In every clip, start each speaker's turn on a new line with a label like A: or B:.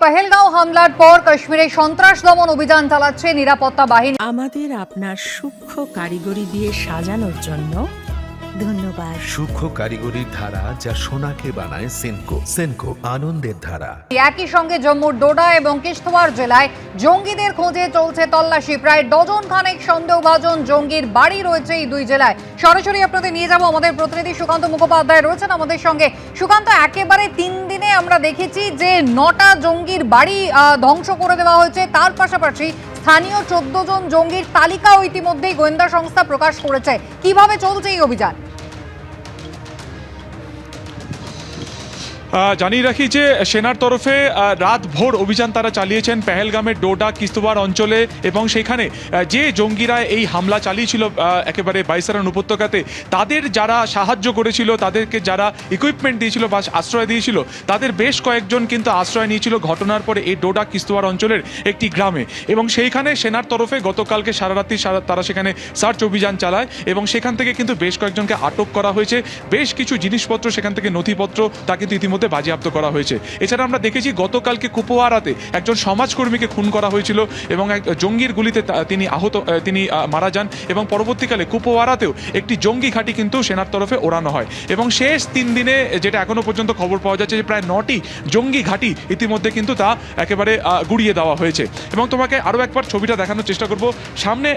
A: পহেলগাঁও হামলার পর কাশ্মীরে সন্ত্রাস দমন অভিযান চালাচ্ছে নিরাপত্তা বাহিনী।
B: আমাদের আপনার সূক্ষ্ম কারিগরি দিয়ে সাজানোর জন্য ধন্যবাদ।
C: সূক্ষ্ম কারিগরির ধারা যা সোনাকে বানায় সেনকো। সেনকো আনন্দের ধারা।
A: একই সঙ্গে জম্মুর ডোডা এবং কিশতওয়াড় জেলায় জঙ্গিদের খোঁজে চলছে তল্লাশি। প্রায় ডজন খানেক সন্দেহভাজন জঙ্গির বাড়ি রয়েছে এই দুই জেলায়। সরাসরি আপনাদের নিয়ে যাব, আমাদের প্রতিনিধি সুকান্ত মুখোপাধ্যায় রয়েছেন আমাদের সঙ্গে। সুকান্ত, একেবারে 3 দিনে আমরা দেখেছি যে 9টা জঙ্গির বাড়ি ধ্বংস করে দেওয়া হয়েছে। তার পাশাপাশি স্থানীয় 14 জন জঙ্গির তালিকাও ইতিমধ্যেই গোয়েন্দা সংস্থা প্রকাশ করেছে। কিভাবে চলছে এই অভিযান?
D: জানিয়ে রাখি যে সেনার তরফে রাতভর অভিযান তারা চালিয়েছেন পেহেলগামের ডোডা কিশতওয়াড় অঞ্চলে, এবং সেখানে যে জঙ্গিরা এই হামলা চালিয়েছিল একেবারে বাইসারান উপত্যকাতে, তাদের যারা সাহায্য করেছিল, তাদেরকে যারা ইকুইপমেন্ট দিয়েছিল বা আশ্রয় দিয়েছিল, তাদের বেশ কয়েকজন কিন্তু আশ্রয় নিয়েছিল ঘটনার পরে এই ডোডা কিশতওয়াড় অঞ্চলের একটি গ্রামে। এবং সেইখানে সেনার তরফে গতকালকে সারা রাত্রি তারা সেখানে সার্চ অভিযান চালায়, এবং সেখান থেকে কিন্তু বেশ কয়েকজনকে আটক করা হয়েছে। বেশ কিছু জিনিসপত্র সেখান থেকে নথিপত্র তা কিন্তু ইতিমধ্যে বাজেয়াপ্ত করা হয়েছে। এছাড়া আমরা দেখেছি গতকালকে কুপওয়ারাতে একজন সমাজকর্মীকে খুন করা হয়েছিল এবং এক জঙ্গির গুলিতে তিনি মারা যান, এবং পরবর্তীকালে কুপওয়ারাতেও একটি জঙ্গি ঘাঁটি কিন্তু সেনার তরফে ওড়ানো হয়। এবং শেষ 3 দিনে যেটা এখনো পর্যন্ত খবর পাওয়া যাচ্ছে যে প্রায় 9টি জঙ্গি ঘাঁটি ইতিমধ্যে কিন্তু তা একেবারে গুড়িয়ে দেওয়া হয়েছে। এবং তোমাকে আরও একবার ছবিটা দেখানোর চেষ্টা করব। সামনে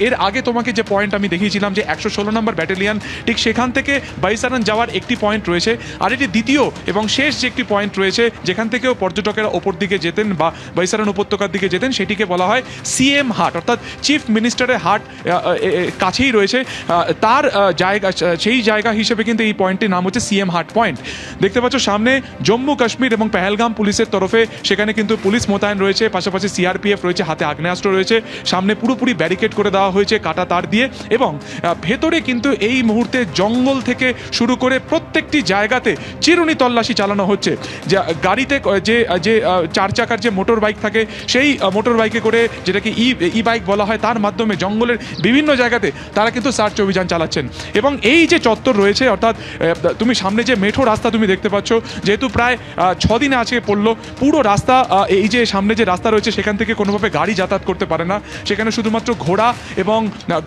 D: এর আগে তোমাকে যে পয়েন্ট আমি দেখিয়েছিলাম যে 116 নম্বর ব্যাটালিয়ান, ঠিক সেখান থেকে বাইসারান যাওয়ার একটি পয়েন্ট রয়েছে, আর এটি দ্বিতীয় এবং শেষ যে একটি পয়েন্ট রয়েছে যেখান থেকেও পর্যটকেরা ওপর দিকে যেতেন বা বাইসারান উপত্যকার দিকে যেতেন, সেটিকে বলা হয় সিএম হাট, অর্থাৎ চিফ মিনিস্টারের হাট কাছেই রয়েছে। তার জায়গা, সেই জায়গা হিসেবে কিন্তু এই পয়েন্টটির নাম হচ্ছে সিএম হাট পয়েন্ট। দেখতে পাচ্ছ সামনে জম্মু কাশ্মীর এবং পেহেলগাম পুলিশের তরফে সেখানে কিন্তু পুলিশ মোতায়েন রয়েছে, পাশাপাশি সিআরপিএফ রয়েছে, হাতে আগ্নেয়াস্ত্র রয়েছে, সামনে পুরোপুরি ব্যারিকেড করে দেওয়া হয়েছে কাটা তার দিয়ে, এবং ভেতরে কিন্তু এই মুহূর্তে জঙ্গল থেকে শুরু করে প্রত্যেকটি জায়গাতে চিরুনি তল্লাশি চালানো হচ্ছে। যে গাড়িতে যে 4 চাকার যে মোটর বাইক থাকে, সেই মোটর বাইকে করে, যেটাকে ই বাইক বলা হয়, তার মাধ্যমে জঙ্গলের বিভিন্ন জায়গাতে তারা কিন্তু সার্চ অভিযান চালাচ্ছেন। এবং এই যে চত্বর রয়েছে, অর্থাৎ তুমি সামনে যে মেঠো রাস্তা তুমি দেখতে পাচ্ছ, যেহেতু প্রায় 6 দিনে আজকে পড়লো, পুরো রাস্তা, এই যে সামনে যে রাস্তা রয়েছে সেখান থেকে কোনোভাবে গাড়ি যাতায়াত করতে পারে না, সেখানে শুধুমাত্র ঘোড়া এবং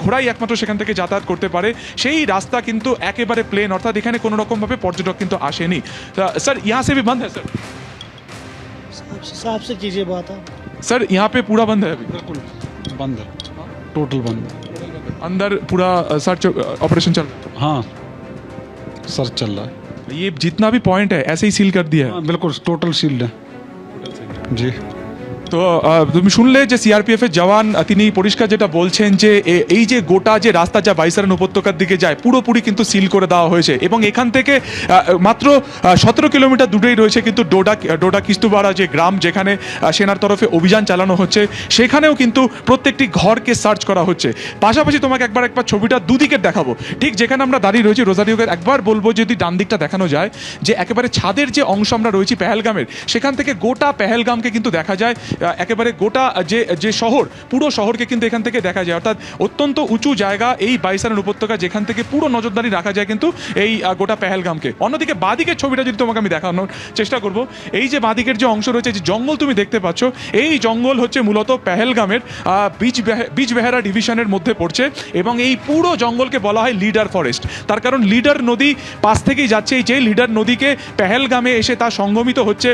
D: ঘোড়াই একমাত্র সেখান থেকে যাতায়াত করতে পারে। সেই রাস্তা কিন্তু একেবারে প্লেন, অর্থাৎ এখানে কোনো রকমভাবে পর্যটক কিন্তু আসেনি। सर यहाँ से भी बंद है? सर
E: साहब से कीजिए बात आप।
D: सर यहाँ पे पूरा बंद है अभी?
E: बिल्कुल बंद है, टोटल बंद है।
D: अंदर पूरा सर्च ऑपरेशन चल रहा
E: हाँ, सर्च चल रहा है।
D: है? ये जितना भी पॉइंट है ऐसे ही सील कर दिया है?
E: हाँ, बिल्कुल टोटल सील्ड है जी।
D: তো তুমি শুনলে যে সিআরপিএফ এর জওয়ান তিনি পরিষ্কার যেটা বলছেন যে এই যে গোটা যে রাস্তা যা বাইসারান উপত্যকার দিকে যায় পুরোপুরি কিন্তু সিল করে দেওয়া হয়েছে, এবং এখান থেকে মাত্র 17 কিলোমিটার দূরেই রয়েছে কিন্তু ডোডা কিশতওয়াড় যে গ্রাম, যেখানে সেনার তরফে অভিযান চালানো হচ্ছে, সেখানেও কিন্তু প্রত্যেকটি ঘরকে সার্চ করা হচ্ছে। পাশাপাশি তোমাকে একবার ছবিটা দুদিকের দেখাবো। ঠিক যেখানে আমরা দাঁড়িয়ে রয়েছি রোজারিওকে একবার বলবো, যদি ডান দিকটা দেখানো যায়, যে একেবারে ছাদের যে অংশ আমরা রয়েছি পেহেলগামের, সেখান থেকে গোটা পেহেলগামকে কিন্তু দেখা যায়, একেবারে গোটা যে শহর, পুরো শহরকে কিন্তু এখান থেকে দেখা যায়। অর্থাৎ অত্যন্ত উঁচু জায়গা এই বাইসারান উপত্যকা, যেখান থেকে পুরো নজরদারি রাখা যায় কিন্তু এই গোটা পেহেলগামকে। অন্যদিকে বাঁদিকের ছবিটা যদি তোমাকে আমি দেখানোর চেষ্টা করব, এই যে বাঁদিকের যে অংশ রয়েছে, যে জঙ্গল তুমি দেখতে পাচ্ছ, এই জঙ্গল হচ্ছে মূলত পেহেলগামের বিজবেহারা ডিভিশনের মধ্যে পড়ছে, এবং এই পুরো জঙ্গলকে বলা হয় লিডার ফরেস্ট। তার কারণ লিডার নদী পাশ থেকেই যাচ্ছে, এই যে লিডার নদীকে পেহেলগামে এসে তা সঙ্গমিত হচ্ছে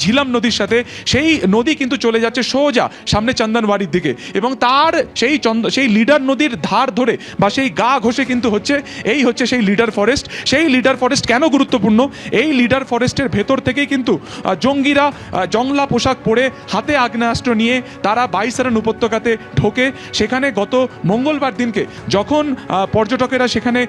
D: ঝিলাম নদীর সাথে, সেই নদী কিন্তু চলে যাচ্ছে সোজা সামনে চন্দনবাড়ির দিকে, এবং তার সেই লিডার নদীর ধার ধরে বা সেই গা ঘষে কিন্তু হচ্ছে সেই লিডার ফরেস্ট। সেই লিডার ফরেস্ট কেন গুরুত্বপূর্ণ? এই লিডার ফরেস্টের ভেতর থেকেই কিন্তু জঙ্গিরা জংলা পোশাক পরে, হাতে আগ্নেয়াস্ত্র নিয়ে তারা বাইসারান উপত্যকাতে ঢোকে। সেখানে গত মঙ্গলবার দিনকে যখন পর্যটকেরা সেখানে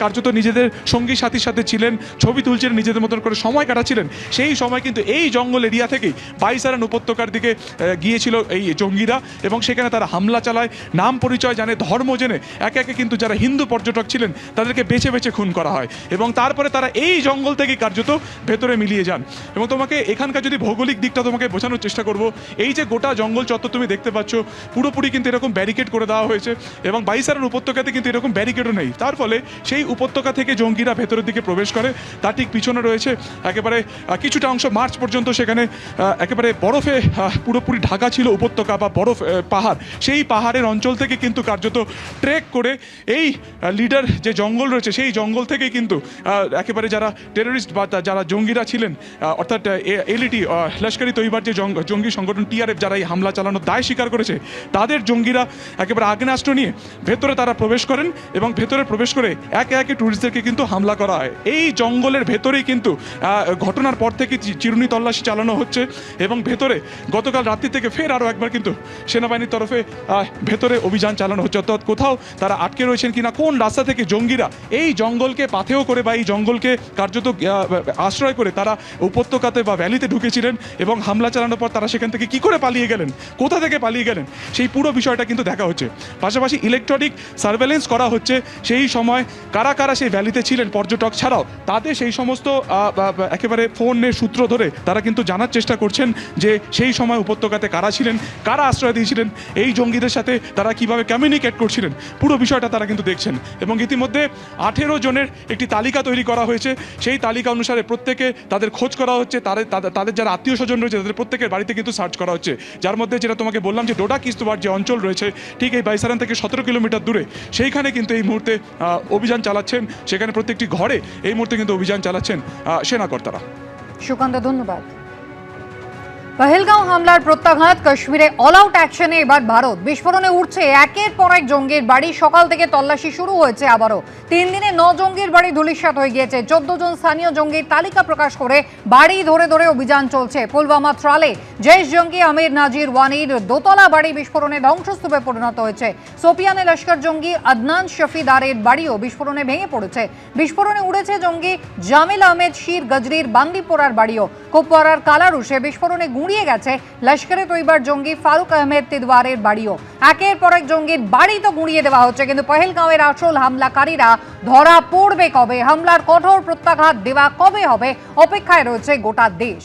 D: কার্যত নিজেদের সঙ্গী সাথীর সাথে ছিলেন, ছবি তুলছিলেন, নিজেদের মতন করে সময় কাটাচ্ছিলেন, সেই সময় কিন্তু এই জঙ্গল এরিয়া থেকেই বাইসারান উপত্যকার দিকে গিয়েছিল এই জঙ্গিরা এবং সেখানে তারা হামলা চালায়, নাম পরিচয় জানে, ধর্ম জেনে একে একে কিন্তু যারা হিন্দু পর্যটক ছিলেন তাদেরকে বেছে বেছে খুন করা হয় এবং তারপরে তারা এই জঙ্গল থেকে কার্যত ভেতরে মিলিয়ে যান। এবং তোমাকে এখানকার যদি ভৌগোলিক দিকটা তোমাকে বোঝানোর চেষ্টা করব, এই যে গোটা জঙ্গল চত্বর তুমি দেখতে পাচ্ছ পুরোপুরি কিন্তু এরকম ব্যারিকেড করে দেওয়া হয়েছে এবং বাইসারার উপত্যকাতে কিন্তু এরকম ব্যারিকেডও নেই। তার ফলে সেই উপত্যকা থেকে জঙ্গিরা ভেতরের দিকে প্রবেশ করে, তার ঠিক পিছনে রয়েছে একেবারে কিছুটা অংশ মার্চ পর্যন্ত সেখানে একেবারে বরফে পুরোপুরি ঢাকা ছিল উপত্যকা বা বরফ পাহাড়, সেই পাহাড়ের অঞ্চল থেকে কিন্তু কার্যত ট্রেক করে এই লিডার যে জঙ্গল রয়েছে সেই জঙ্গল থেকে কিন্তু একেবারে যারা টেররিস্ট বা যারা জঙ্গিরা ছিলেন অর্থাৎ এলইটি লস্করি তৈবার যে জঙ্গি সংগঠন টিআরএফ যারা এই হামলা চালানোর দায় স্বীকার করেছে তাদের জঙ্গিরা একেবারে আগ্নেয়াস্ত্র নিয়ে ভেতরে তারা প্রবেশ করেন এবং ভেতরে প্রবেশ করে একে একে ট্যুরিস্টদেরকে কিন্তু হামলা করা হয়। এই জঙ্গলের ভেতরেই কিন্তু ঘটনার পর থেকে চিরুনি তল্লাশি চালানো হচ্ছে এবং ভেতরে গতকাল রাত্রি থেকে ফের আরও একবার কিন্তু সেনাবাহিনীর তরফে ভেতরে অভিযান চালানো হচ্ছে, অর্থাৎ কোথাও তারা আটকে রয়েছেন কিনা, কোন রাস্তা থেকে জঙ্গিরা এই জঙ্গলকে পাথেয় করে বা এই জঙ্গলকে কার্যত আশ্রয় করে তারা উপত্যকাতে বা ভ্যালিতে ঢুকেছিলেন এবং হামলা চালানোর পর তারা সেখান থেকে কি করে পালিয়ে গেলেন, কোথা থেকে পালিয়ে গেলেন, সেই পুরো বিষয়টা কিন্তু দেখা হচ্ছে। পাশাপাশি ইলেকট্রনিক সার্ভেলেন্স করা হচ্ছে সেই সময় কারা কারা সেই ভ্যালিতে ছিলেন পর্যটক ছাড়াও তাদের সেই সমস্ত একেবারে ফোনের সূত্র ধরে তারা কিন্তু জানার চেষ্টা করছেন যে সেই সময় উপত্যকাতে কারা ছিলেন, কারা আশ্রয় দিয়েছিলেন, এই জঙ্গিদের সাথে তারা কিভাবে কমিউনিকেট করছিলেন, পুরো বিষয়টা তারা কিন্তু দেখছেন। এবং ইতিমধ্যে 18 জনের একটি তালিকা তৈরি করা হয়েছে, সেই তালিকা অনুসারে প্রত্যেকে তাদের খোঁজ করা হচ্ছে, তাদের যারা আত্মীয় স্বজন রয়েছে তাদের প্রত্যেকের বাড়িতে কিন্তু সার্চ করা হচ্ছে, যার মধ্যে যেটা তোমাকে বললাম যে ডোডা কিস্তোয়ার যে অঞ্চল রয়েছে ঠিক এই বাইসারান থেকে 17 কিলোমিটার দূরে, সেইখানে কিন্তু এই মুহূর্তে অভিযান চালাচ্ছেন, সেখানে প্রত্যেকটি ঘরে এই মুহূর্তে কিন্তু অভিযান চালাচ্ছেন সেনাকর্তারা।
A: সুকান্ত, ধন্যবাদ। পহেলগাঁও হামলার প্রত্যাঘাত, কাশ্মীরে অল আউট অ্যাকশনে এবার ভারত। বিস্ফোরণে উঠছে একের পর এক জঙ্গির বাড়ি। সকাল থেকে তল্লাশি শুরু হয়েছে আবারও। 3 দিনে 9 জঙ্গির বাড়ি ধূলিসাৎ হয়ে গিয়েছে। 14 জন স্থানীয় জঙ্গির তালিকা প্রকাশ করে বাড়ি ধরে ধরে অভিযান চলছে। পুলওয়ামা ত্রালে জৈশ জঙ্গি আমির নাজির ওয়ানির দোতলা বাড়ি বিস্ফোরণে ধ্বংসস্তূপে পরিণত হয়েছে। সোপিয়ানে লস্কর জঙ্গি আদনান শফিদারের বাড়িও বিস্ফোরণে ভেঙে পড়েছে। বিস্ফোরণে উড়েছে জঙ্গি জামিল আহমেদ শির গজরির বান্দিপোরার বাড়িও। কুপওয়ারার কালারুশে বিস্ফোরণে গুঁড়িয়ে গেছে লস্করে তৈবার জঙ্গি ফারুক আহমেদ তিদওয়ারের বাড়িও। একের পর এক জঙ্গির বাড়ি তো গুঁড়িয়ে দেওয়া হচ্ছে, কিন্তু পহেলগাঁওয়ের আসল হামলাকারীরা ধরা পড়বে কবে, হামলার কঠোর প্রত্যাঘাত দেওয়া কবে হবে, অপেক্ষায় রয়েছে গোটা দেশ।